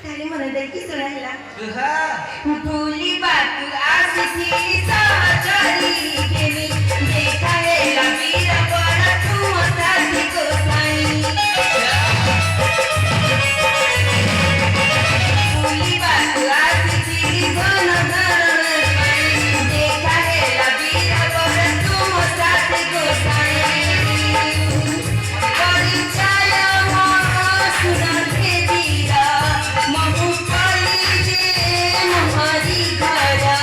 तारे मन देखी सुनाइला तुहा भूली बात आसी थी सहचरी गेली देखा है लबीरा बड़ा तू साथी को साई भूली बात आसी थी घन घन देखा है लबीरा बड़ा तू साथी को साई परिचय हो सुना के दीरा महु पली जे हमारी घरा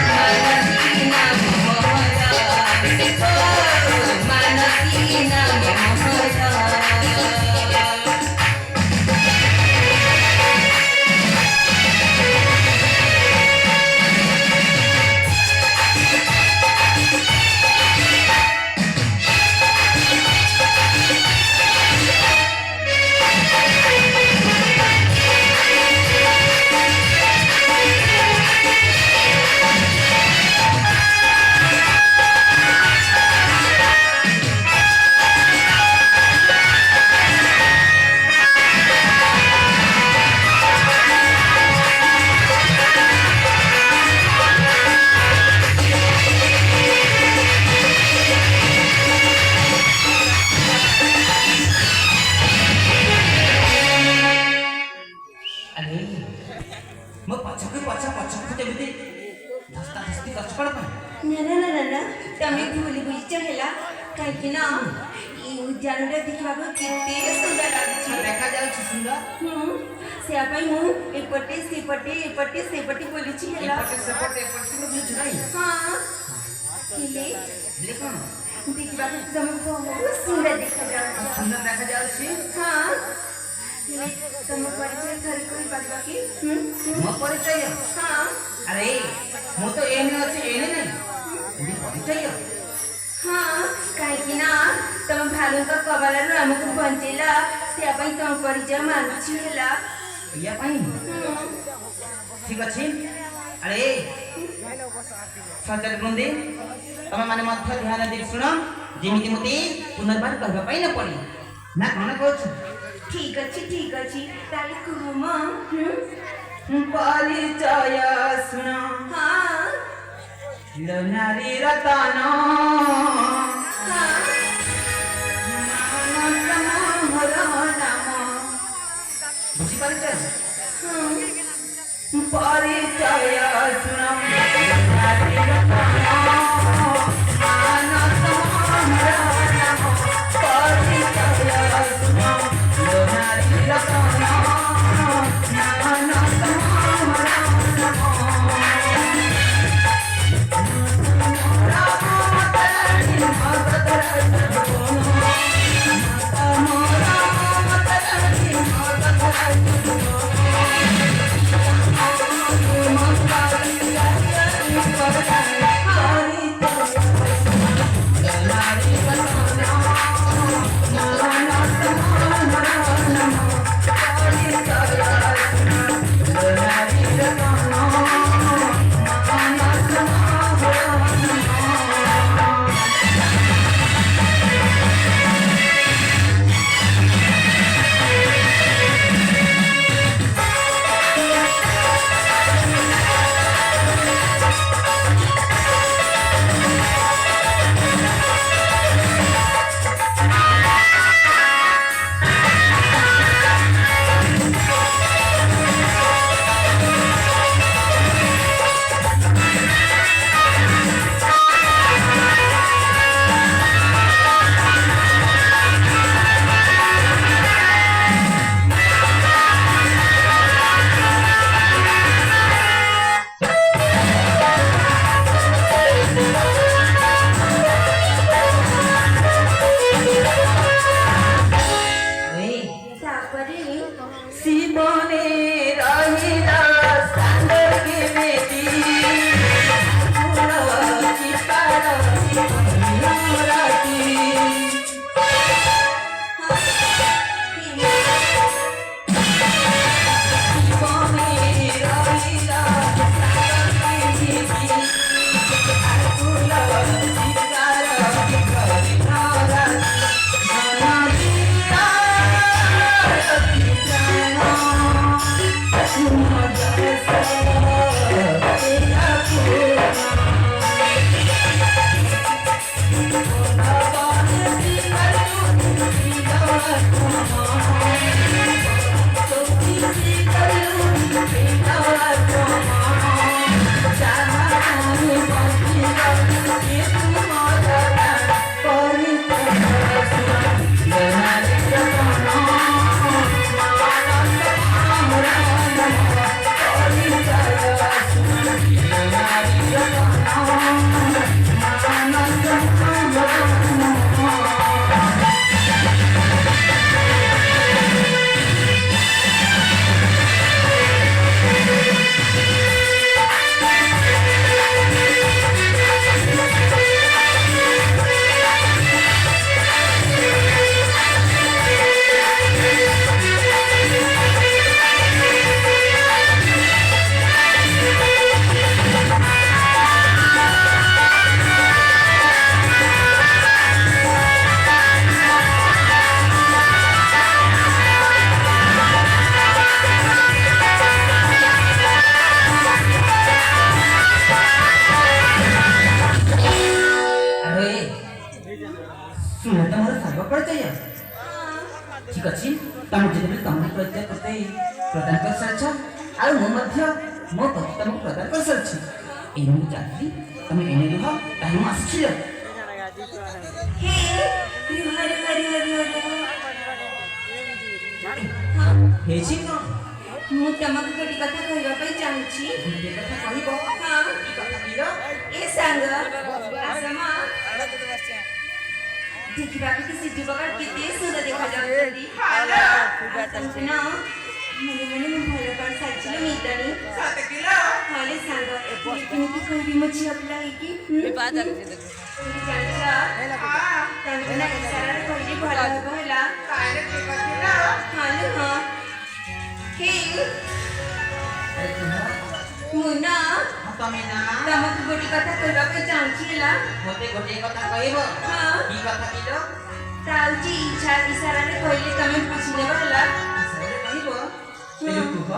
मानसी नाम मोहरा मानसी नाम मोहरा अरे मग पछक जेमती धस्ता धस्ती कच पड़ पाए ना तमे भूली बुझी चहेला काहे ना ई उद्यानटा देखिबाको केते सुंदर लाଗୁଛି देखा जाउछि सुंदर से आपै मु एपटे सेपटे बोलुछि हेला एपटे सेपटे बुझ नहीं हां किले देखो देखिबाको तमे बहुत सुंदर देखा जाउछि हां तम परिचय घर कोई बात की मो परिचय हां अरे मो तो एने अछि एने नहीं परिचय हाँ कहीं ना तुम भालू का कबाला हमको बंचेला से अपन तुम परिचय मांगुछि हेला या पाई ठीक अछि अरे सजल बंदे तमे माने मध्य ध्यान दे सुनो जेमिति मते पुनर्बार कहबा पाई न पड़ी ना कोन कहछ ठीक अछि ताली कुम परिचय सुनो हाँ नारी रतन बुझी परिचय परिचय सुनो नारी रतन ତମେ ଯେତେବେଳେ ତମର ପ୍ରତ୍ୟୟ ପ୍ରତି ପ୍ରଦାନ କରିସାରିଛ ଆଉ ମୁଁ ମଧ୍ୟ ମୋ ପ୍ରତି ତମକୁ ପ୍ରଦାନ କରିସାରିଛି ଏଇନେ ମୁଁ ଚାହିଁଲି ତମେ ଏନେ ରୁହ ତାହେଲେ ମୁଁ ଆସିଛି हे हरे हरे हरे हरे ହେଇଛି କ'ଣ ମୁଁ ତମକୁ ଗୋଟେ କଥା କହିବା ପାଇଁ ଚାହୁଁଛି ଗୋଟିଏ କଥା କହିବ ହଁ କି କଥା କହିଲ ଏ ସାଙ୍ଗ ଆସମ ଦେଖିବାକୁ କି ସେ ଯୁବକ କେତେ ସୁନ୍ଦର ଦେଖାଯାଉଛନ୍ତି ଆସନ୍ତୁ ନା ମନେ ମନେ ମୁଁ ଭଲ କରିସାରିଛି ଲୋ ନିତନି ହଲେ ସାଙ୍ଗ କେମିତି କହିବି ମୋ ଝିଅ ପିଲା ହେଇକି ଜାଣିଛ ତାଙ୍କୁ ନା ଇଶାରାରେ କହିଲେ ଭଲ ହେବ ହେଲା ହଲେ ହଁ ହେ ମୁଁ ନା ତମେ ନା ତମକୁ ଗୋଟେ କଥା କହିବା ପାଇଁ ଚାହୁଁଛି ହେଲା ମୋତେ ଗୋଟିଏ କଥା କହିବ ହଁ କି କଥା କହିଲ ତାଉଛି ଇଶାରାରେ କହିଲେ ତମେ ବୁଝିନେବ ହେଲା ଇଶାରାରେ କହିବ ତେଣୁ କୁହ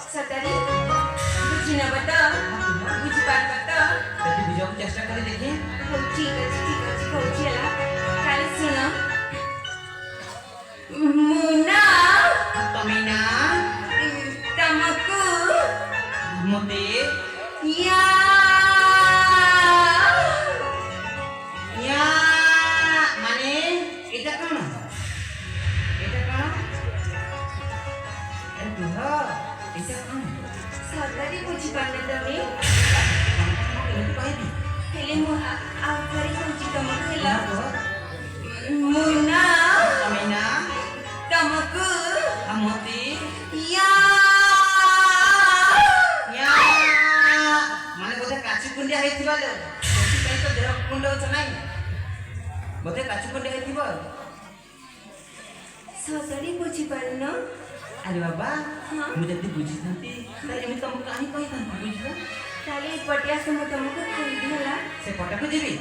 ସତରେ ବୁଝିନେବ ତ ବୁଝିପାରିବ ତ ଯଦି ବୁଝିବାକୁ ଚେଷ୍ଟା କରି ଦେଖି ହଉ ଠିକ ଅଛି କହୁଛି ହେଲା କାଲି ଶୁଣ ମୁଁ ନା ତମେ ନା ତମକୁ ମୋତେ ୟା ୟା ମାନେ এটা କ'ଣ এটা କ'ଣ ଆରେ କୁହ এটা କ'ଣ ସତରେ ବୁଝିପାରିଲେ ତମେ କେମିତି କହିବି ହେଲେ ମୁଁ ଆଉ ଥରେ କହୁଛି ତମକୁ ହେଲା କୁହ ମୁଁ ନା ତମେ ନା ତମକୁ ମୋତେ ୟା ୟା ମାନେ ବୋଧେ କାଚି କୁଣ୍ଡିଆ ହେଇଥିବା ଲୋ ସେଥିପାଇଁ ତ ଦେହ କୁଣ୍ଡଉଛ ନାହିଁ ବୋଧେ କାଚି କୁଣ୍ଡିଆ ହେଇଥିବ ସତରେ ବୁଝିପାରୁନ ଆରେ ବାବା ହଁ ମୁଁ ଯଦି ବୁଝିଥାନ୍ତି ତାହେଲେ ଏମିତି ତମକୁ କାହିଁ କହିଥାନ୍ତି ବୁଝିଲ ତାହେଲେ ଏପଟେ ଆସ ମୁଁ ତମକୁ କହିବି ହେଲା ସେ ପଟକୁ ଯିବି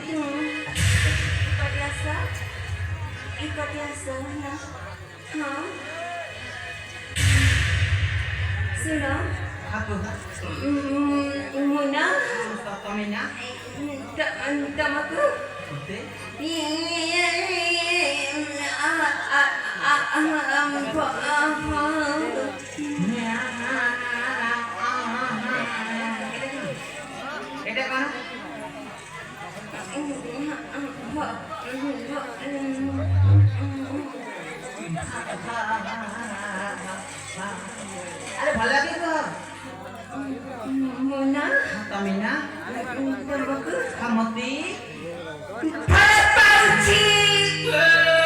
ଏପଟେ ଆସ ହେଲା ହଁ ଶୁଣ ମୁଁ ନା ତମେ ନା ତମକୁ ମୋତେ এটা କ'ଣ ଆରେ ଭଲ ଲାଗେ ତ ମୁଁ ନା ତମେ ନା ତମକୁ ମୋତେ ଭଲ ପାଉଛି ଭଲ